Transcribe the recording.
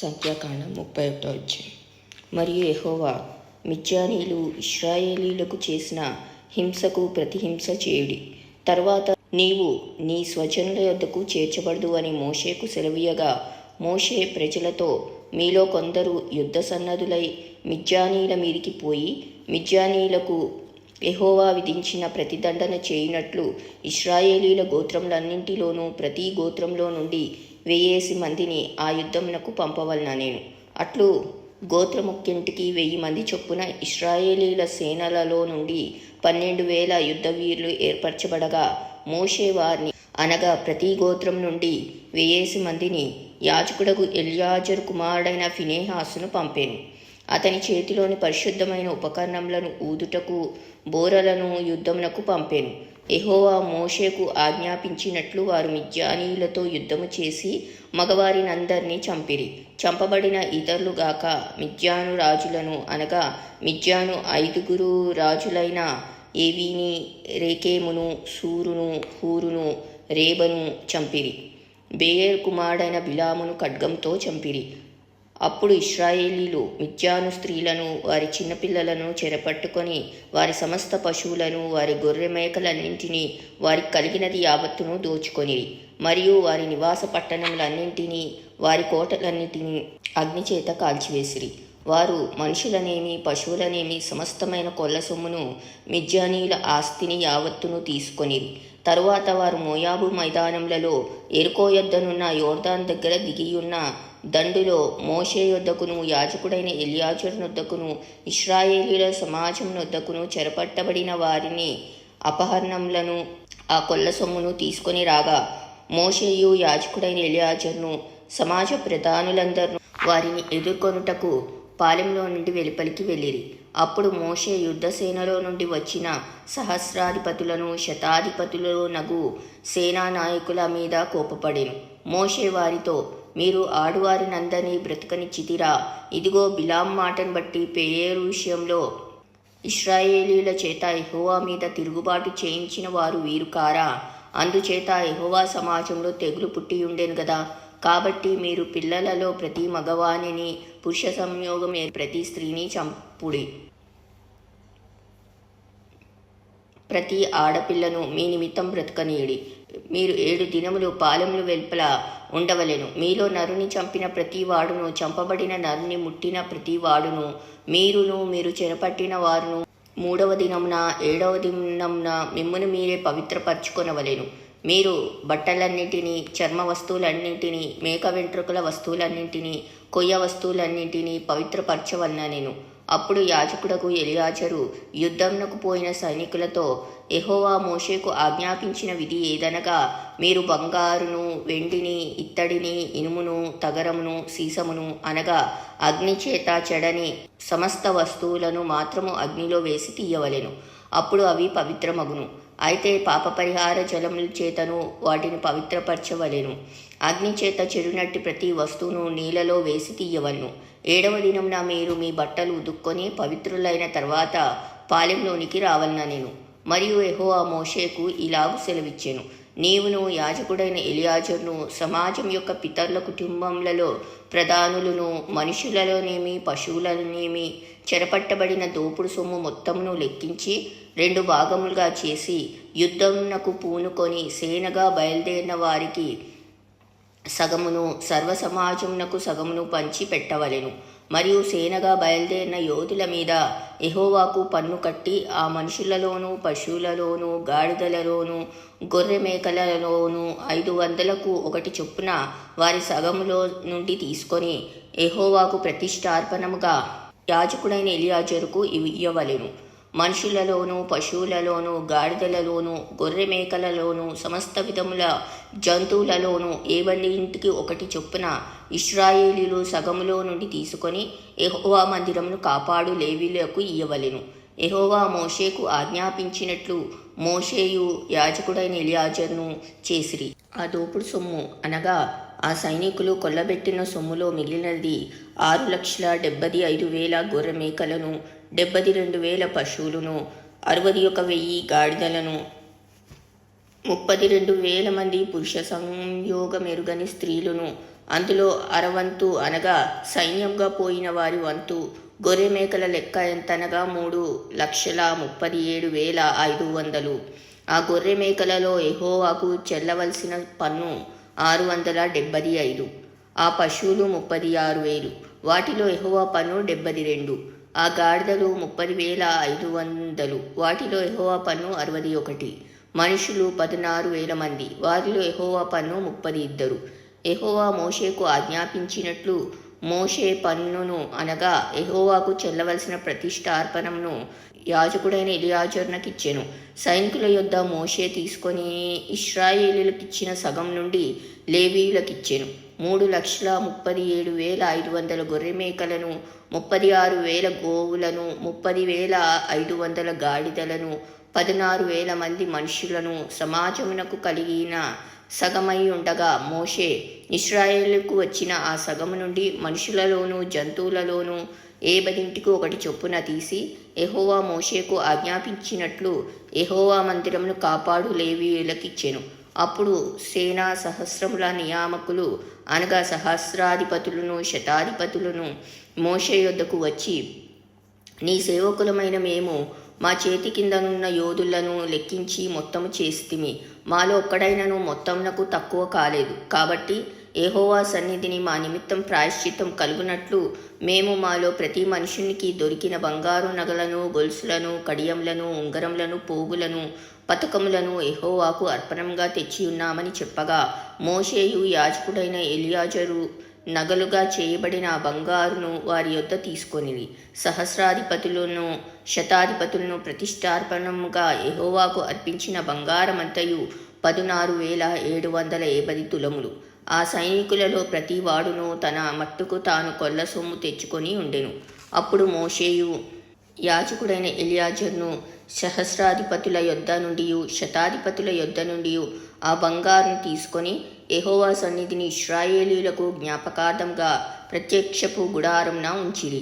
సంఖ్యాకాండం 31వ అధ్యాయం. మరియు యెహోవా మిద్యానీయులు ఇశ్రాయేలీయులకు చేసిన హింసకు ప్రతిహింస చేయుడి. తర్వాత నీవు నీ స్వజనుల యొద్దకు చేర్చబడదు అని మోషేకు సెలవీయగా, మోషే ప్రజలతో, మీలో కొందరు యుద్ధ సన్నద్ధులై మిద్యానీయుల మీదికి పోయి మిద్యానీయులకు యెహోవా విధించిన ప్రతిదండన చేయునట్లు ఇశ్రాయేలీయుల గోత్రములన్నింటిలోనూ ప్రతి గోత్రంలో నుండి 1000 మందిని ఆ యుద్ధమునకు పంపవలెననెను. అట్లు గోత్రముక్కింటికి 1000 మంది చొప్పున ఇశ్రాయేలీయుల సేనలలో నుండి 12,000 యుద్ధవీరులు ఏర్పరచబడగా, మోషే వారిని అనగా ప్రతి గోత్రం నుండి 1000 మందిని యాజకుడగు ఎలియాజరు కుమారుడైన ఫినెహాసును పంపెను. అతని చేతిలోని పరిశుద్ధమైన ఉపకరణములను ఊదుటకు బోరలను యుద్ధమునకు పంపెను. యెహోవా మోషేకు ఆజ్ఞాపించినట్లు వారు మిద్యానీయులతో యుద్ధము చేసి మగవారినందరినీ చంపిరి. చంపబడిన ఇతరులు గాక మిద్యాను రాజులను అనగా మిద్యాను 5 రాజులైన ఏవీని, రేకెమును, సూరును, హూరును, రేబను చంపిరి. బెయేరు కుమారుడైన బిలామును ఖడ్గంతో చంపిరి. అప్పుడు ఇశ్రాయేలీయులు మిద్యాను స్త్రీలను, వారి చిన్నపిల్లలను చెరపట్టుకొని వారి సమస్త పశువులను, వారి గొర్రె మేకలన్నింటినీ, వారికి కలిగినది యావత్తును దోచుకొనిరి. మరియు వారి నివాస పట్టణములన్నింటినీ, వారి కోటలన్నింటినీ అగ్నిచేత కాల్చివేసిరి. వారు మనుషులనేమి పశువులనేమి సమస్తమైన కొల్ల సొమ్మును మిద్యానీయుల ఆస్తిని యావత్తును తీసుకొనిరి. తరువాత వారు మోయాబు మైదానములలో యెరికో యొద్దనున్న యోర్దాను దగ్గర దిగియున్న దండులో మోషే యొద్దకును యాజకుడైన ఎలియాజరు నొద్దకును ఇశ్రాయేలీయుల సమాజం నొద్దకును చెరపట్టబడిన వారిని అపహరణములను ఆ కొల్ల సొమ్మును తీసుకొని రాగా, మోషేయు యాజకుడైన ఎలియాజరును సమాజ ప్రధానులందరూ వారిని ఎదుర్కొనుటకు పాలెంలో నుండి వెలుపలికి వెళ్ళిరి. అప్పుడు మోషే యుద్ధసేనలో నుండి వచ్చిన సహస్రాధిపతులను శతాధిపతులనగు సేనా నాయకుల మీద కోపపడెను. మోషే వారితో, మీరు ఆడువారినందరినీ బ్రతకనిచ్చితిరా? ఇదిగో, బిలాం మాటను బట్టి పెయోరు విషయంలో ఇశ్రాయేలీయుల చేత యెహోవా మీద తిరుగుబాటు చేయించిన వారు వీరు కారా? అందుచేత యెహోవా సమాజంలో తెగులు పుట్టియుండెను గదా. కాబట్టి మీరు పిల్లలలో ప్రతి మగవానిని, పురుష సంయోగం ప్రతి స్త్రీని చంపుడి. ప్రతి ఆడపిల్లను మీ నిమిత్తం బ్రతకనీయుడి. మీరు 7 దినములు పాలెముల వెలుపల ఉండవలెను. మీలో నరుని చంపిన ప్రతి వాడును, చంపబడిన నరుని ముట్టిన ప్రతి వాడును, మీరు చెరపట్టిన వారును 3వ దినమున 7వ దినమున మిమ్మును మీరే పవిత్రపరచుకొనవలెను. మీరు బట్టలన్నింటినీ, చర్మ వస్తువులన్నింటినీ, మేక వెంట్రుకల వస్తువులన్నింటినీ, కొయ్య వస్తువులన్నింటినీ పవిత్రపరచవలెనెను. అప్పుడు యాజకుడకు ఎలియాజరు యుద్ధమునకు పోయిన సైనికులతో, యెహోవా మోషేకు ఆజ్ఞాపించిన విధి ఏదనగా, మీరు బంగారును, వెండిని, ఇత్తడిని, ఇనుమును, తగరమును, సీసమును అనగా అగ్నిచేత చెడని సమస్త వస్తువులను మాత్రము అగ్నిలో వేసి తీయవలెను. అప్పుడు అవి పవిత్రమగును. అయితే పాప పరిహార జలముల చేతను వాటిని పవిత్రపరచవలెను. అగ్నిచేత చెడునట్టి ప్రతి వస్తువును నీళ్ళలో వేసి తీయవలెను. 7వ దినమున మీరు మీ బట్టలు ఉదుక్కొని పవిత్రులైన తర్వాత పాలెంలోనికి రావలెననెను. మరియు యెహోవా మోషేకు ఇలాగు సెలవిచ్చెను, నీవును యాజకుడైన ఎలియాజరును సమాజం యొక్క పితరుల కుటుంబములలో ప్రధానులను, మనుషులలోనేమి పశువులనేమి చెరపట్టబడిన దోపుడు సొమ్ము మొత్తమును లెక్కించి 2 భాగములుగా చేసి యుద్ధమునకు పూనుకొని సేనగా బయలుదేరిన వారికి సగమును, సర్వ సమాజమునకు సగమును పంచి పెట్టవలెను. మరియు సేనగా బయలుదేరిన యోధుల మీద యెహోవాకు పన్ను కట్టి ఆ మనుషులలోనూ పశువులలోనూ గాడిదలలోనూ గొర్రె మేకలలోనూ 500కు 1 చొప్పున వారి సగములో నుండి తీసుకొని యెహోవాకు ప్రతిష్ఠార్పణముగా యాజకుడైన ఎలియాజరుకు ఇయ్యవలెను. మనుషులలోనూ పశువులలోనూ గాడిదలలోనూ గొర్రె మేకలలోనూ సమస్త విధముల జంతువులలోనూ ఏవన్నింటికి 1 చొప్పున ఇశ్రాయేలీయులు సగములో నుండి తీసుకొని యెహోవా మందిరమును కాపాడు లేవీయులకు ఇయ్యవలెను. యెహోవా మోషేకు ఆజ్ఞాపించినట్లు మోషేయు యాజకుడైన ఎలియాజరును చేసిరి. ఆ దోపుడు సొమ్ము అనగా ఆ సైనికులు కొల్లబెట్టిన సొమ్ములో మిగిలినది 6,75,000 గొర్రె మేకలను, 72,000 పశువులను, 61,000 గాడిదలను, 32,000 మంది పురుష సంయోగమెరుగని స్త్రీలను, అందులో అరవంతు అనగా సైన్యంగా పోయిన వారి వంతు. గొర్రె మేకల లెక్క ఎంతనగా 3,37,500. ఆ గొర్రె మేకలలో యెహోవాకు చెల్లవలసిన పన్ను 675. ఆ పశువులు 36,000, వాటిలో యెహోవా పన్ను 72. ఆ గాడిదలు 30,500, వాటిలో యెహోవా పన్ను 61. మనుషులు 16,000 మంది, వారిలో యెహోవా పన్ను 32. యెహోవా మోషేకు ఆజ్ఞాపించినట్లు మోషే పన్నును అనగా యెహోవాకు చెల్లవలసిన ప్రతిష్ఠార్పణమును యాజకుడైన ఎలియాజరునకిచ్చెను. సైనికుల యొద్ద మోషే తీసుకొని ఇశ్రాయేలీయులకిచ్చిన సగం నుండి లేవీయులకిచ్చెను. 3,37,500 గొర్రె మేకలను, 36,000 గోవులను, 30,500 గాడిదలను, 16,000 మంది మనుషులను సమాజమునకు కలిగిన సగమై ఉండగా, మోషే ఇశ్రాయేలుకు వచ్చిన ఆ సగము నుండి మనుషులలోనూ జంతువులలోనూ 70 ఒకటి చొప్పున తీసి యెహోవా మోషేకు ఆజ్ఞాపించినట్లు యెహోవా మందిరమును కాపాడు లేవీయులకిచ్చెను. అప్పుడు సేనా సహస్రముల నియామకులు అనగా సహస్రాధిపతులను శతాధిపతులను మోషే యొద్దకు వచ్చి, నీ సేవకులమైన మేము మా చేతి కిందనున్న యోధులను లెక్కించి మొత్తము చేస్తిమి. మాలో ఒక్కడైనను మొత్తమునకు తక్కువ కాలేదు. కాబట్టి యెహోవా సన్నిధిని మా నిమిత్తం ప్రాయశ్చిత్తం కలుగునట్లు మేము మాలో ప్రతి మనుషునికి దొరికిన బంగారు నగలను, గొలుసులను, కడియంలను, ఉంగరములను, పోగులను, పతకములను యెహోవాకు అర్పణంగా తెచ్చియున్నామని చెప్పగా, మోషేయు యాజకుడైన ఎలియాజరు నగలుగా చేయబడిన ఆ బంగారును వారి యొద్ద తీసుకొనిరి. సహస్రాధిపతులను శతాధిపతులను ప్రతిష్ఠార్పణముగా యెహోవాకు అర్పించిన బంగారమంతయు 16,750 తులములు. ఆ సైనికులలో ప్రతి వాడును తన మట్టుకు తాను కొల్ల సొమ్ము తెచ్చుకొని ఉండెను. అప్పుడు మోషేయు యాజకుడైన ఎలియాజరును సహస్రాధిపతుల యొద్ద నుండి శతాధిపతుల యొద్ద నుండి ఆ బంగారును తీసుకొని యెహోవా సన్నిధిని ఇశ్రాయేలీయులకు జ్ఞాపకార్థంగా ప్రత్యక్షపు గుడారమున ఉంచిరి.